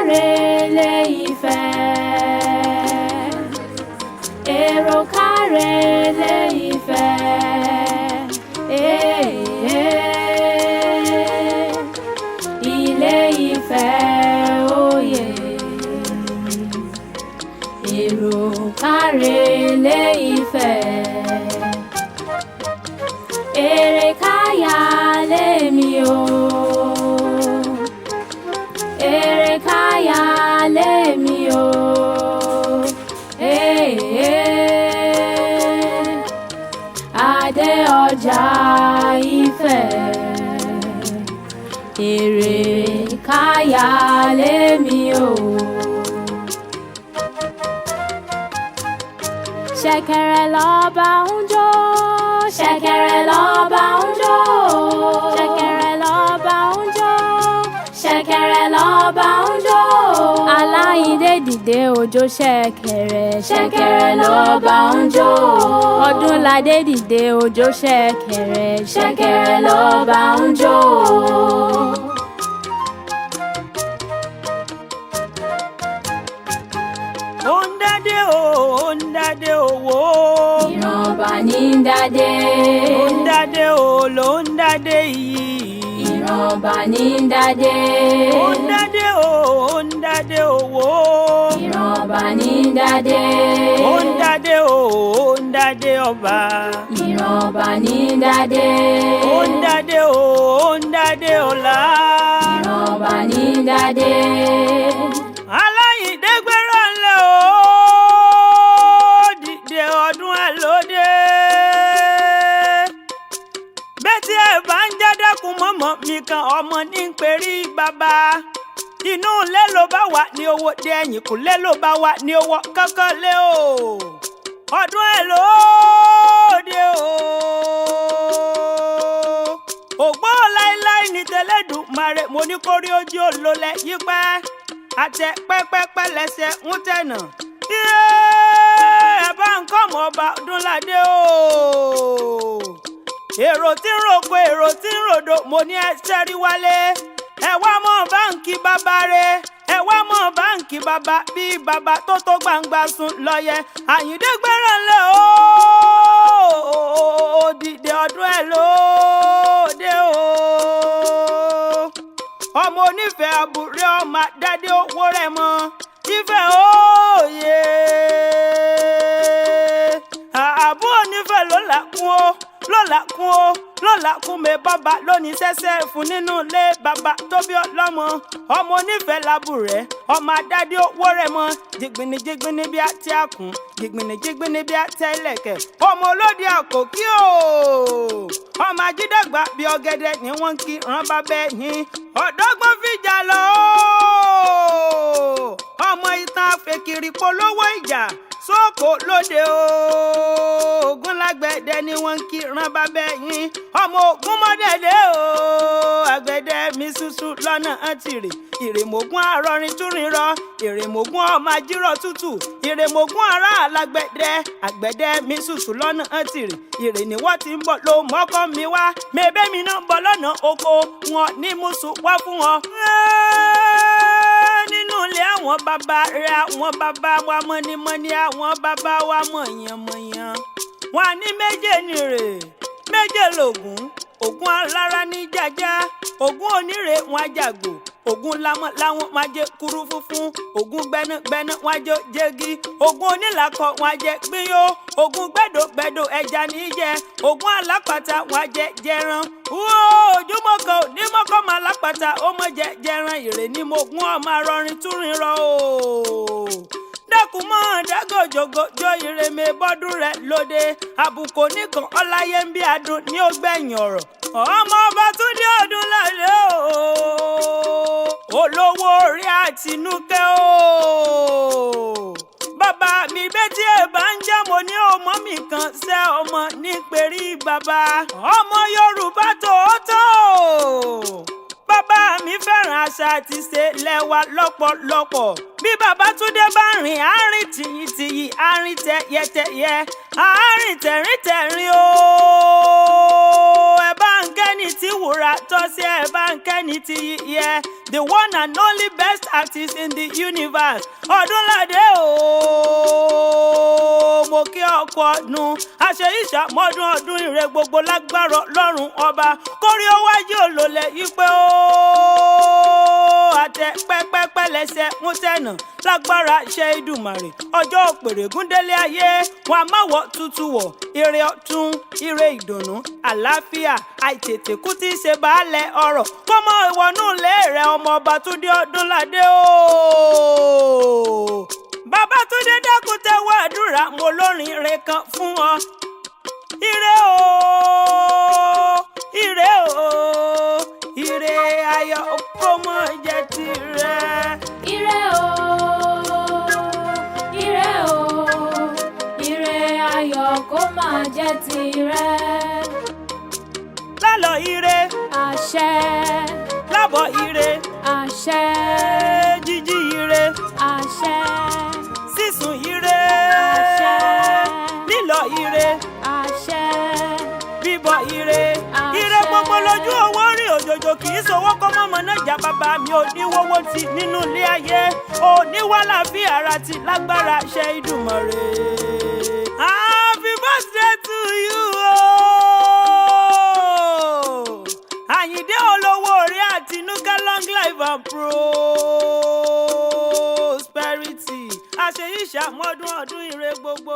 IleIfe, èrò káre IleIfe, IleIfe oyè, èrò káre IleIfe, èrè káyà lémi o. Kaya lémi o, adé ọjà Ifẹ̀, èrè káyà lémi o. Ṣẹ̀kẹ̀rẹ̀ lọ́ba ń jó, ṣẹ̀kẹ̀rẹ̀ lọ́ba ń jó, ṣẹ̀kẹ̀rẹ̀ lọ́ba ń jó, ṣẹ̀kẹ̀rẹ̀ lọ́ba ń jó. Aláìndé dìde òjò ṣẹ̀kẹ̀rẹ̀, ṣẹ̀kẹ̀rẹ̀ lọ́ba ń jó. Odunlade dìde òjò ṣẹ̀kẹ̀rẹ̀, ṣẹ̀kẹ̀rẹ̀ lọ́ba ń jó. Ó ń dádé owó. Ìran ọba ní ń dádé. Ó ń dádé ló ń dádé iyì. Ìran ọba ní ń dádé. Ó ń dádé ó ń dádé owó. Ìran ọba ní ń dádé. Ó ń dádé ó ń dádé ọba. Ìran ọba ní ń dádé. Ó ń dádé ó ń dádé ọlá. Ìran ọba ní ń dádé. Aláyìndé gbéra ńlẹ̀ ó dìde ọdún ẹ̀ lóde. Bẹ́tí ẹ̀ bá ń jádẹ́kun mọ́mọ́ mi kan ọmọ ní ń perí bàbá. Inú ilé ló bá wà ní owó dé ẹ̀yìn kùlé ló bá wà ní owó kankan lé o. Ọdún ẹ̀ lóde o. Ògbó láíláí ní tẹlẹ́dùmarè mo ní kórí ojú olólẹ̀ yípẹ́. Àtẹ pẹ́pẹ́pẹ́ lẹ́sẹ̀ ń tẹ̀nà. Ẹ bá ń kọ́ mọ́ ọba Odunlade o. Èrò tí ń rògbò èrò tí ń ròdò mo ní ẹ ṣẹ́rí wálé. Ẹ wá mọ́ báǹkì bàbá rẹ̀. Ẹ wá mọ́ báǹkì bàbá bí bàbá tó tó gbangba sùn lọ́yẹ. Àyìndé gbéra ńlẹ̀ o. Dìde ọdún ẹ̀ lóde o. Ọmọ onífẹ̀ẹ́ àbúrò ọmọ dádé owó rẹ̀ mọ́. Ifẹ̀ òye. Àbú onífẹ̀ẹ́ ló làkún o, ló làkún o, ló làkún mi bàbá lónìí sẹ́sẹ́ fún nínú ilé bàbá tó bí ọlọ́mọ. Ọmọ onífẹ̀ẹ́ làbúrẹ́ ọmọ dádé owó rẹ̀ mọ́. Jìgbìnì jìgbìnì bí àti àkùn, jìgbìnì jìgbìnì bí àti ẹlẹ́kẹ̀. Ọmọ olóde àkókí o. Ọmọ ajídàgbà bí ọ̀gẹ̀dẹ̀ ni wọ́n kí rán bàbá ẹ̀yìn. Ọ̀dọ́gbọ́n fìjà lọ o. Ọmọ ìtàn àfẹ̀kìrì polówó ìjà sóko lóde o. Ògúnlágbẹ̀dẹ ni wọ́n kí rán bàbá ẹ̀yìn. Ọmọ ògún mọ́dẹ̀dẹ̀ o. Àgbẹ̀dẹ mi ṣuṣu lọ́nà àtìrì. Ìrèmọ̀gún àrọrin túrin rọ. Ìrèmọ̀gún ọmọ ajírọ̀ tútù. Ìrèmọ̀gún ará alágbẹ̀dẹ. Àgbẹ̀dẹ mi ṣuṣu lọ́nà àtìrì. Ìrè ni wọ́n ti ń bọ̀ ló mọ́kọ́ mi wá. Mèbé mi náà ń bọ̀ lọ́nà oko. Wọn ní mùsùn wá fún wọn. Nínú ilé àwọn bàbá rẹ̀ àwọn bàbá wa mọ́nímọ́ní àwọn bàbá wa mọ̀yànmọ̀yàn. Wọ́n ní méje nìrè, méje lògún. Ògún alára ní jàjà, ògún onírè wọn àjàgbò, ògún lámọ̀ láwọn wọn jẹ kúrú funfun, ògún gbẹ́nàgbẹ́nà wọn jẹ jẹ́gi, ògún onílàkọ wọn jẹ gbíyó, ògún gbẹ́dọ̀gbẹ́dọ̀ ẹja níjẹ, ògún alápàtà wọn jẹ jẹran. Ojúmọ́kọ onímọ́kọ́ máa lápàtà ó mọ̀ jẹ jẹran. Ìrè ni mo gún ọmọ arọrin túrin rọ o. Dákun mọ́ dágòjògòjò ìrèmè bọ́dún rẹ̀ lóde. Àbùkù nìkan ọláyé ń bí adùn ní ògbẹ̀yìn ọ̀rọ̀. Ọmọ ọba Túndé Odunlade o. Olówó orí àtinúkẹ́ o. Bàbá mi bẹ́tí ẹ̀ bá ń jẹ́ mo ní ọmọ mi kan ṣẹ́ ọmọ ní perí bàbá. Ọmọ Yorùbá tòótọ́. Bàbá mi fẹ́ràn àṣà àti ìṣe lẹ́wà lọ́pọ̀lọpọ̀. Bí bàbá Túndé bá rìn àárín tìyìntìyì àárín tẹ̀yẹtẹ̀yẹ àárín tẹ̀ríntẹ̀rín o. Ẹ bá ń kẹ́ni tí wúrà tọ́ sí ẹ bá ń kẹ́ni tí yẹ the one and only best artist in the universe Odunlade ooo mo kí ọkọ ọdún àṣeyí ṣàmọ́dún ọdún ire gbogbo lágbára Ọlọ́run ọba kórí ó wájú olólè yí pé ooo àtẹ pẹ́pẹ́pẹ́ lẹ́sẹ̀ ń tẹ̀nà lágbára ṣe Ìdùmarè ọjọ́ òpèrègúndélé ayé wọn a máa wọ̀ tútù wọ̀ ire ọ̀tún ire ìdùnnú àlàáfíà àìtètè kú tí í ṣe baálẹ̀ ọrọ̀ kó mọ ìwọ̀nú ilé rẹ̀ ọmọ ọba Túndé Odunlade ooo bàbá Túndé dákun tẹ́wọ́ àdúrà mo lórin ire kan fún ọ ire ooo ire ooo ire ayọ̀ kó mọ jẹ́ tirẹ̀. ire ooo ire ooo ire ayọ̀ kó máa jẹ́ tirẹ̀. lálọ́ ire àṣẹ lábọ̀ ire àṣẹ jíjí ire àṣẹ sísun ire àṣẹ lílọ ire àṣẹ bíbọ̀ ire ire gbogbo lójú owó rí òjòjò kì í sowó kọ́ mọ́mọ́ náà jà bàbá mi ò ní wọ́wọ́ ti nínú ilé ayé ò ní wàhálà fi ara ti lágbára ṣe Ìdùmarè. Happy birthday to you Àyìndé olówó orí àtinúkẹ́ long life and prosperity àṣeyí ṣàmọ́dún ọdún ire gbogbo.